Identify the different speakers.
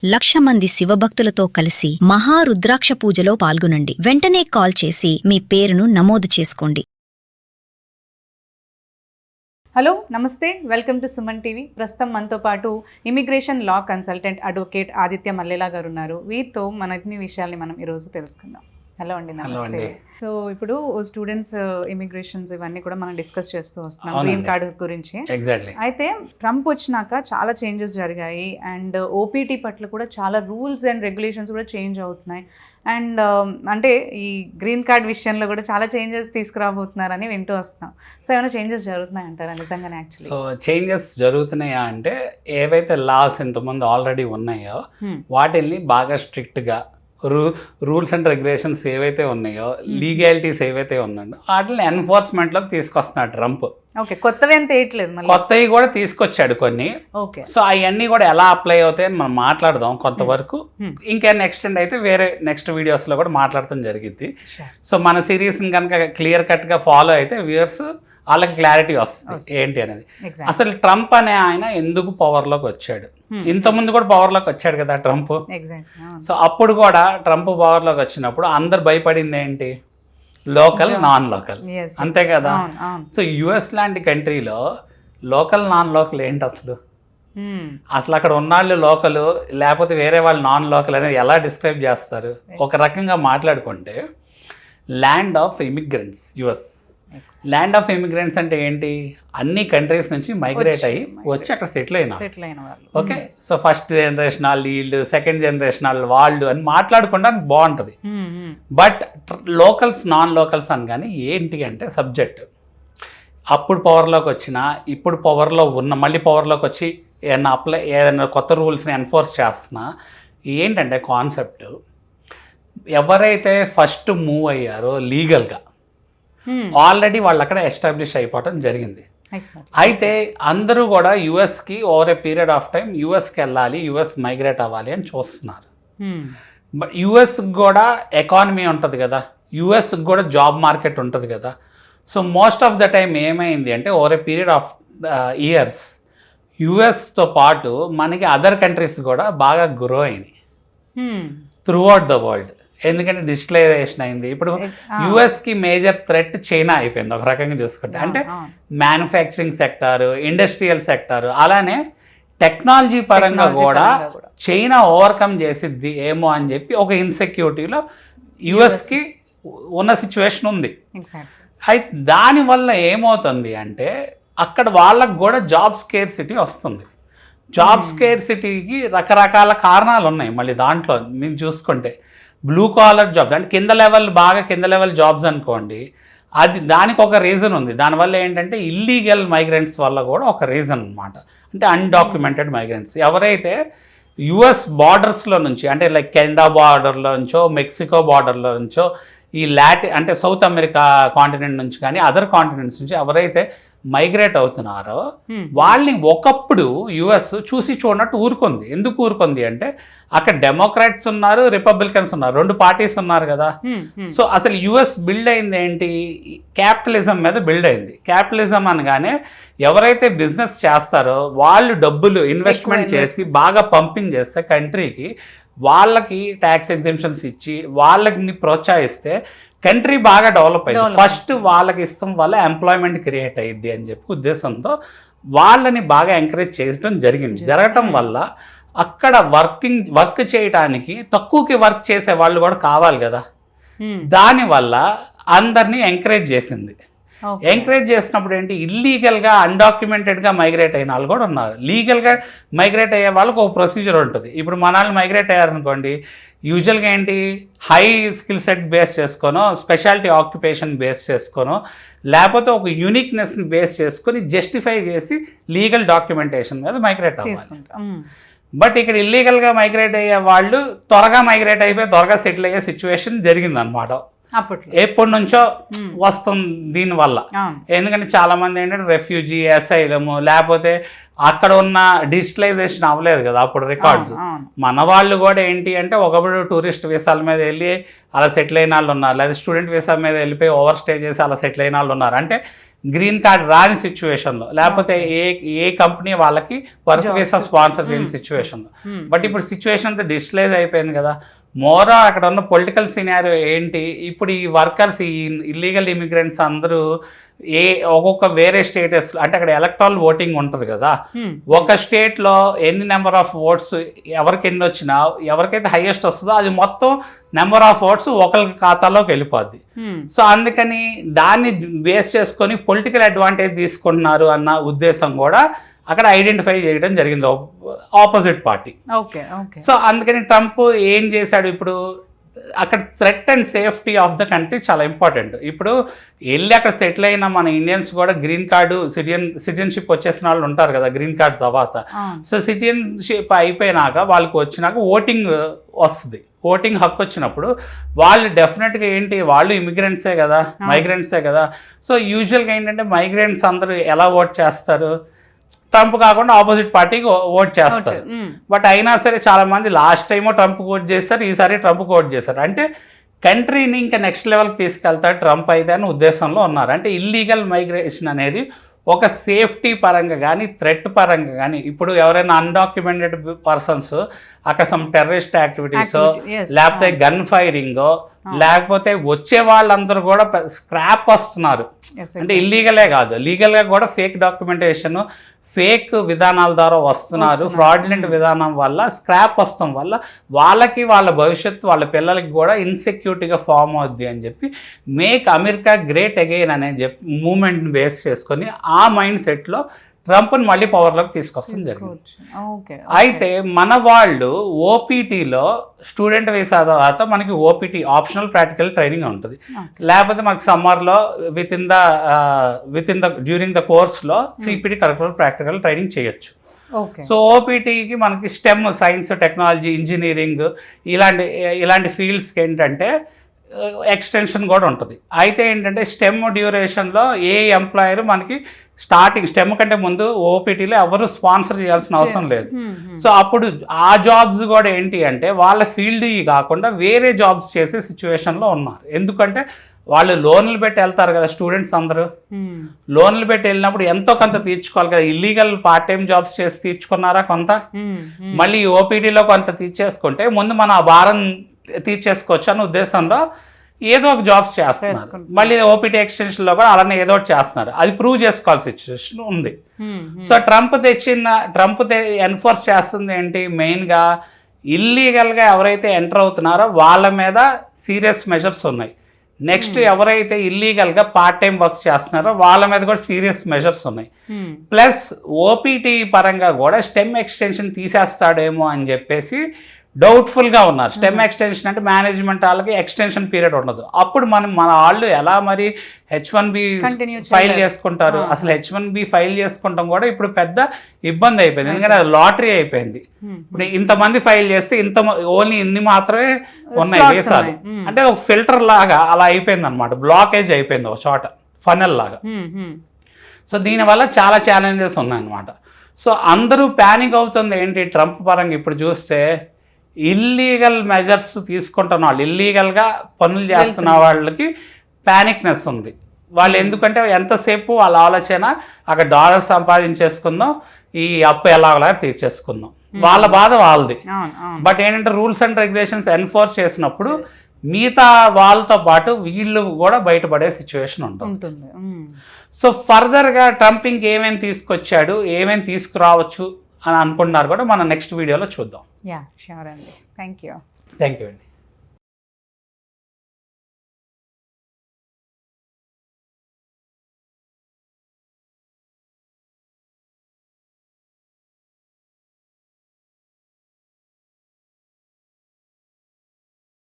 Speaker 1: 1,00,000 మంది శివభక్తులతో కలిసి మహారుద్రాక్ష పూజలో పాల్గొనండి. వెంటనే కాల్ చేసి మీ పేరును నమోదు చేసుకోండి.
Speaker 2: హలో నమస్తే, వెల్కమ్ టు సుమన్ టీవీ. ప్రస్తుతం మనతో పాటు immigration law consultant advocate Aditya Mallela గారు ఉన్నారు. వీరితో మన అన్ని విషయాల్ని మనం ఈరోజు తెలుసుకుందాం. హలో అండి, నమస్తే. సో ఇప్పుడు స్టూడెంట్స్ ఇమిగ్రేషన్స్ ఇవన్నీ కూడా మనం డిస్కస్ చేస్తూ వస్తున్నాం, గ్రీన్ కార్డు గురించి. అయితే ట్రంప్ వచ్చినాక చాలా చేంజెస్ జరిగాయి అండ్ ఓపీటీ పట్ల కూడా చాలా రూల్స్ అండ్ రెగ్యులేషన్స్ కూడా చేంజ్ అవుతున్నాయి. అండ్ అంటే ఈ గ్రీన్ కార్డ్ విషయంలో కూడా చాలా చేంజెస్ తీసుకురాబోతున్నారని వింటూ వస్తున్నాం. సో ఏమైనా చేంజెస్ జరుగుతున్నాయి అంటారా నిజంగానే? యాక్చువల్లీ
Speaker 3: సో చేంజెస్ జరుగుతున్నాయా అంటే, ఏవైతే లాస్ ఇంతకుముందు ఆల్రెడీ ఉన్నాయో వాటిల్ని బాగా స్ట్రిక్ట్గా రూల్స్ అండ్ రెగ్యులేషన్స్ ఏవైతే ఉన్నాయో, లీగాలిటీస్ ఏవైతే ఉన్నాయో వాటిని ఎన్ఫోర్స్మెంట్లోకి తీసుకొస్తున్నాడు ట్రంప్.
Speaker 2: ఓకే, కొత్తవి అంత వేయట్లేదు,
Speaker 3: కొత్తవి కూడా తీసుకొచ్చాడు కొన్ని. సో అవన్నీ కూడా ఎలా అప్లై అవుతాయని మనం మాట్లాడదాం కొంతవరకు. ఇంకా ఎక్స్టెండ్ అయితే వేరే నెక్స్ట్ వీడియోస్లో కూడా మాట్లాడటం జరిగింది. సో మన సిరీస్ని కనుక క్లియర్ కట్గా ఫాలో అయితే వ్యూయర్స్ వాళ్ళకి క్లారిటీ వస్తుంది ఏంటి అనేది. అసలు ట్రంప్ అనే ఆయన ఎందుకు పవర్లోకి వచ్చాడు? ఇంతకుముందు కూడా పవర్లోకి వచ్చాడు కదా ట్రంప్. సో అప్పుడు కూడా ట్రంప్ పవర్లోకి వచ్చినప్పుడు అందరు భయపడింది ఏంటి? లోకల్ నాన్ లోకల్, అంతే కదా. సో యుఎస్ లాంటి కంట్రీలో లోకల్ నాన్ లోకల్ ఏంటి అసలు? అసలు అక్కడ ఉన్నాళ్ళు లోకల్ లేకపోతే వేరే వాళ్ళు నాన్ లోకల్ అనేది ఎలా డిస్క్రైబ్ చేస్తారు? ఒక రకంగా మాట్లాడుకుంటే land of immigrants US. Land of immigrants అంటే ఏంటి? అన్ని కంట్రీస్ నుంచి మైగ్రేట్ అయ్యి వచ్చి అక్కడ సెటిల్ అయిన వాళ్ళు. ఓకే, సో ఫస్ట్ జనరేషన్ వాళ్ళు వీళ్ళు, సెకండ్ జనరేషన్ వాళ్ళు అని మాట్లాడకుండా బాగుంటుంది. బట్ లోకల్స్ నాన్ లోకల్స్ అని కానీ ఏంటి అంటే సబ్జెక్ట్ అప్పుడు పవర్లోకి వచ్చిన, ఇప్పుడు పవర్లో ఉన్న, మళ్ళీ పవర్లోకి వచ్చి ఏదైనా కొత్త రూల్స్ని ఎన్ఫోర్స్ చేస్తున్నా ఏంటంటే కాన్సెప్ట్, ఎవరైతే ఫస్ట్ మూవ్ అయ్యారో లీగల్గా ఆల్రెడీ వాళ్ళు అక్కడ ఎస్టాబ్లిష్ అయిపోవటం జరిగింది. అయితే అందరూ కూడా యుఎస్కి over a period of time యుఎస్కి వెళ్ళాలి, యుఎస్ మైగ్రేట్ అవ్వాలి అని చూస్తున్నారు. బట్ యుఎస్కి కూడా ఎకానమీ ఉంటుంది కదా, యుఎస్కి కూడా జాబ్ మార్కెట్ ఉంటుంది కదా. So most of the time ఏమైంది అంటే over a period of years యుఎస్తో పాటు మనకి అదర్ కంట్రీస్ కూడా బాగా గ్రో అయినాయి త్రూ అవుట్ ద వరల్డ్. ఎందుకంటే డిజిటలైజేషన్ అయింది. ఇప్పుడు యుఎస్కి మేజర్ థ్రెట్ చైనా అయిపోయింది ఒక రకంగా చూసుకుంటే. అంటే మ్యానుఫ్యాక్చరింగ్ సెక్టారు, ఇండస్ట్రియల్ సెక్టారు, అలానే టెక్నాలజీ పరంగా కూడా చైనా ఓవర్కమ్ చేసిద్ది ఏమో అని చెప్పి ఒక ఇన్సెక్యూరిటీలో యుఎస్కి ఉన్న సిచ్యువేషన్ ఉంది. అయితే దానివల్ల ఏమవుతుంది అంటే అక్కడ వాళ్ళకు కూడా జాబ్ స్కేర్సిటీ వస్తుంది. జాబ్ స్కేర్సిటీకి రకరకాల కారణాలు ఉన్నాయి. మళ్ళీ దాంట్లో మీరు చూసుకుంటే బ్లూ కాలర్ జాబ్స్ అంటే బాగా కింద లెవెల్ జాబ్స్ అనుకోండి, అది దానికి ఒక రీజన్ ఉంది. దానివల్ల ఏంటంటే ఇల్లీగల్ మైగ్రెంట్స్ వల్ల కూడా ఒక రీజన్ అనమాట. అంటే అన్డాక్యుమెంటెడ్ మైగ్రెంట్స్ ఎవరైతే యుఎస్ బార్డర్స్లో నుంచి, అంటే లైక్ కెనడా బార్డర్లో నుంచో, మెక్సికో బార్డర్లో నుంచో, ఈ అంటే సౌత్ అమెరికా కాంటినెంట్ నుంచి కానీ అదర్ కాంటినెంట్స్ నుంచి ఎవరైతే మైగ్రేట్ అవుతున్నారో వాళ్ళని ఒకప్పుడు యుఎస్ చూసి చూడనట్టు ఊరుకుంది. ఎందుకు ఊరుకుంది అంటే అక్కడ డెమోక్రాట్స్ ఉన్నారు, రిపబ్లికన్స్ ఉన్నారు, రెండు పార్టీస్ ఉన్నారు కదా. సో అసలు యుఎస్ బిల్డ్ అయింది ఏంటి? క్యాపిటలిజం మీద బిల్డ్ అయింది. క్యాపిటలిజం అనగానే ఎవరైతే బిజినెస్ చేస్తారో వాళ్ళు డబ్బులు ఇన్వెస్ట్మెంట్ చేసి బాగా పంపింగ్ చేస్తే కంట్రీకి, వాళ్ళకి ట్యాక్స్ ఎగ్జెంప్షన్స్ ఇచ్చి వాళ్ళని ప్రోత్సహిస్తే కంట్రీ బాగా డెవలప్ అయింది. ఫస్ట్ వాళ్ళకి ఇష్టం వల్ల ఎంప్లాయ్మెంట్ క్రియేట్ అయ్యిద్ది అని చెప్పి ఉద్దేశంతో వాళ్ళని బాగా ఎంకరేజ్ చేయడం జరిగింది. జరగటం వల్ల అక్కడ వర్క్ చేయడానికి తక్కువకి వర్క్ చేసే వాళ్ళు కూడా కావాలి కదా. దానివల్ల అందరినీ ఎంకరేజ్ చేసింది. ఎంకరేజ్ చేసినప్పుడు ఏంటి, ఇల్లీగల్గా అన్డాక్యుమెంటెడ్గా మైగ్రేట్ అయిన వాళ్ళు కూడా ఉన్నారు. లీగల్గా మైగ్రేట్ అయ్యే వాళ్ళకి ఒక ప్రొసీజర్ ఉంటుంది. ఇప్పుడు మన వాళ్ళు మైగ్రేట్ అయ్యారనుకోండి, యూజువల్గా ఏంటి, హై స్కిల్ సెట్ బేస్ చేసుకోనో, స్పెషాలిటీ ఆక్యుపేషన్ బేస్ చేసుకోనో, లేకపోతే ఒక యూనిక్నెస్ని బేస్ చేసుకొని జస్టిఫై చేసి లీగల్ డాక్యుమెంటేషన్ మీద మైగ్రేట్ అవ్వాలి. బట్ ఇక్కడ ఇల్లీగల్గా మైగ్రేట్ అయ్యే వాళ్ళు త్వరగా మైగ్రేట్ అయిపోయి త్వరగా సెటిల్ అయ్యే సిచ్యువేషన్ జరిగిందనమాట. ఎప్పటి నుంచో వస్తుంది దీనివల్ల. ఎందుకంటే చాలా మంది ఏంటంటే రెఫ్యూజీ, అసైలము, లేకపోతే అక్కడ ఉన్న డిజిటలైజేషన్ అవ్వలేదు కదా అప్పుడు రికార్డ్స్. మన వాళ్ళు కూడా ఏంటి అంటే ఒకప్పుడు టూరిస్ట్ వీసాల మీద వెళ్ళి అలా సెటిల్ అయిన వాళ్ళు ఉన్నారు, లేదా స్టూడెంట్ వీసా మీద వెళ్ళిపోయి ఓవర్ స్టే చేసి అలా సెటిల్ అయిన వాళ్ళు ఉన్నారు. అంటే గ్రీన్ కార్డ్ రాని సిచ్యువేషన్లో, లేకపోతే ఏ కంపెనీ వాళ్ళకి వర్క్ వీసా స్పాన్సర్ చేయని సిచ్యువేషన్లో. బట్ ఇప్పుడు సిచ్యువేషన్ అంతా డిజిటలైజ్ అయిపోయింది కదా. మోరా అక్కడ ఉన్న పొలిటికల్ సినారియో ఏంటి, ఇప్పుడు ఈ వర్కర్స్, ఈ ఇల్లీగల్ ఇమిగ్రెంట్స్ అందరూ ఒక్కొక్క వేరే స్టేటస్ అంటే అక్కడ ఎలక్ట్రల్ ఓటింగ్ ఉంటుంది కదా, ఒక స్టేట్లో ఎన్ని నెంబర్ ఆఫ్ ఓట్స్ ఎవరికి ఎన్ని వచ్చినా ఎవరికైతే హైయెస్ట్ వస్తుందో అది మొత్తం నెంబర్ ఆఫ్ ఓట్స్ ఒకరి ఖాతాలోకి వెళ్ళిపోద్ది. సో అందుకని దాన్ని బేస్ చేసుకొని పొలిటికల్ అడ్వాంటేజ్ తీసుకుంటున్నారు అన్న ఉద్దేశం కూడా అక్కడ ఐడెంటిఫై చేయడం జరిగింది ఆపోజిట్ పార్టీ. సో అందుకని ట్రంప్ ఏం చేశాడు, ఇప్పుడు అక్కడ threat and safety of the country చాలా ఇంపార్టెంట్. ఇప్పుడు వెళ్ళి అక్కడ సెటిల్ అయిన మన ఇండియన్స్ కూడా గ్రీన్ కార్డు సిటిజన్షిప్ వచ్చేసిన వాళ్ళు ఉంటారు కదా గ్రీన్ కార్డు తర్వాత. సో సిటిజన్షిప్ అయిపోయినాక వాళ్ళకి వచ్చినాక ఓటింగ్ వస్తుంది. ఓటింగ్ హక్కు వచ్చినప్పుడు వాళ్ళు డెఫినెట్గా ఏంటి, వాళ్ళు ఇమిగ్రెంట్సే కదా, మైగ్రెంట్సే కదా. సో యూజువల్గా ఏంటంటే మైగ్రెంట్స్ అందరూ ఎలా ఓట్ చేస్తారు, ట్రంప్ కాకుండా ఆపోజిట్ పార్టీకి ఓట్ చేస్తారు. బట్ అయినా సరే చాలా మంది లాస్ట్ టైమో ట్రంప్ ఓట్ చేస్తారు, ఈసారి ట్రంప్కి ఓట్ చేస్తారు. అంటే కంట్రీని ఇంకా నెక్స్ట్ లెవెల్కి తీసుకెళ్తాడు ట్రంప్ అయితే అని ఉద్దేశంలో ఉన్నారు. అంటే ఇల్లీగల్ మైగ్రేషన్ అనేది ఒక సేఫ్టీ పరంగా కానీ థ్రెట్ పరంగా కానీ, ఇప్పుడు ఎవరైనా అన్డాక్యుమెంటెడ్ పర్సన్స్ అక్కడ సమ్ టెర్రరిస్ట్ యాక్టివిటీస్, లేకపోతే గన్ ఫైరింగ్, లేకపోతే వచ్చే వాళ్ళందరూ కూడా స్క్రాప్ వస్తున్నారు. అంటే ఇల్లీగలే కాదు, లీగల్గా కూడా ఫేక్ డాక్యుమెంటేషన్, ఫేక్ విధానాల ద్వారా వస్తున్నారు. ఫ్రాడ్యులెంట్ విధానం వల్ల, స్క్రాప్ వస్తాం వల్ల వాళ్ళకి వాళ్ళ భవిష్యత్తు, వాళ్ళ పిల్లలకి కూడా ఇన్సెక్యూరిటీగా ఫామ్ అవుద్ది అని చెప్పి మేక్ అమెరికా గ్రేట్ అగైన్ అనే మూమెంట్ని బేస్ చేసుకొని ఆ మైండ్ సెట్లో ట్రంప్ని మళ్ళీ పవర్లోకి తీసుకొస్తుంది జరిగింది. అయితే మన వాళ్ళు ఓపీటీలో స్టూడెంట్ వీసా తర్వాత మనకి ఓపీటీ ఆప్షనల్ ప్రాక్టికల్ ట్రైనింగ్ ఉంటుంది. లేకపోతే మనకి సమ్మర్లో within the during the కోర్స్లో సిపిటి కరికులర్ ప్రాక్టికల్ ట్రైనింగ్ చేయొచ్చు. సో ఓపీటీకి మనకి స్టెమ్, సైన్స్, టెక్నాలజీ, ఇంజనీరింగ్ ఇలాంటి ఫీల్డ్స్కి ఏంటంటే ఎక్స్టెన్షన్ కూడా ఉంటుంది. అయితే ఏంటంటే స్టెమ్ డ్యూరేషన్లో ఏ ఎంప్లాయర్ మనకి స్టార్టింగ్ స్టెమ్ కంటే ముందు ఓపీటీలో ఎవరు స్పాన్సర్ చేయాల్సిన అవసరం లేదు. సో అప్పుడు ఆ జాబ్స్ కూడా ఏంటి అంటే వాళ్ళ ఫీల్డ్ కాకుండా వేరే జాబ్స్ చేసే సిచ్యువేషన్లో ఉన్నారు. ఎందుకంటే వాళ్ళు లోన్లు పెట్టి వెళ్తారు కదా, స్టూడెంట్స్ అందరూ లోన్లు పెట్టి వెళ్ళినప్పుడు ఎంతో కొంత తీర్చుకోవాలి కదా. ఇల్లీగల్ పార్ట్ టైం జాబ్స్ చేసి తీర్చుకున్నారా కొంత, మళ్ళీ ఓపీటీలో కొంత తీర్చేసుకుంటే ముందు మన ఆ భారం తీర్చేసుకోవచ్చు అన్న ఉద్దేశంలో ఏదో ఒక జాబ్స్ చేస్తున్నారు. మళ్ళీ ఓపీటీ ఎక్స్టెన్షన్లో కూడా అలానే ఏదో ఒకటి చేస్తున్నారు. అది ప్రూవ్ చేసుకోవాల్సిన సిచ్యువేషన్ ఉంది. సో ట్రంప్ ఎన్ఫోర్స్ చేస్తుంది ఏంటి, మెయిన్గా ఇల్లీగల్గా ఎవరైతే ఎంటర్ అవుతున్నారో వాళ్ళ మీద సీరియస్ మెజర్స్ ఉన్నాయి. నెక్స్ట్ ఎవరైతే ఇల్లీగల్గా పార్ట్ టైం వర్క్స్ చేస్తున్నారో వాళ్ళ మీద కూడా సీరియస్ మెజర్స్ ఉన్నాయి. ప్లస్ ఓపీటీ పరంగా కూడా స్టెమ్ ఎక్స్టెన్షన్ తీసేస్తాడేమో అని చెప్పేసి డౌట్ఫుల్గా ఉన్నారు. స్టెమ్ ఎక్స్టెన్షన్ అంటే మేనేజ్మెంట్ వాళ్ళకి ఎక్స్టెన్షన్ పీరియడ్ ఉండదు. అప్పుడు మన వాళ్ళు ఎలా మరి H1B ఫైల్ చేసుకుంటారు. అసలు H1B ఫైల్ చేసుకుంటాం కూడా ఇప్పుడు పెద్ద ఇబ్బంది అయిపోయింది. ఎందుకంటే అది లాటరీ అయిపోయింది. ఇప్పుడు ఇంతమంది ఫైల్ చేస్తే ఓన్లీ ఇన్ని మాత్రమే ఉన్నాయి వీసాలు. అంటే ఒక ఫిల్టర్ లాగా అలా అయిపోయింది అనమాట, బ్లాకేజ్ అయిపోయింది ఒక చోట, ఫనల్ లాగా. సో దీనివల్ల చాలా ఛాలెంజెస్ ఉన్నాయన్నమాట. సో అందరూ ప్యానిక్ అవుతుంది ఏంటి ట్రంప్ పరంగా ఇప్పుడు చూస్తే, ఇల్లీగల్ మెజర్స్ తీసుకుంటున్న వాళ్ళు, ఇల్లీగల్గా పనులు చేస్తున్న వాళ్ళకి ప్యానిక్నెస్ ఉంది. వాళ్ళు ఎందుకంటే ఎంతసేపు వాళ్ళ ఆలోచన అక్కడ డాలర్ సంపాదించేసుకుందాం, ఈ అప్పు ఎలాగలా తీర్చేసుకుందాం, వాళ్ళ బాధ వాళ్ళది. బట్ ఏంటంటే రూల్స్ అండ్ రెగ్యులేషన్స్ ఎన్ఫోర్స్ చేసినప్పుడు మిగతా వాళ్ళతో పాటు వీళ్ళు కూడా బయటపడే సిచ్యువేషన్ ఉంటుంది. సో ఫర్దర్గా ట్రంప్ ఇంకేమేమి తీసుకొచ్చాడు, ఏమేమి తీసుకురావచ్చు అని అనుకుంటున్నారు కూడా మనం నెక్స్ట్ వీడియోలో చూద్దాం.
Speaker 2: షూర్ అండి. థ్యాంక్ యూ
Speaker 3: అండి.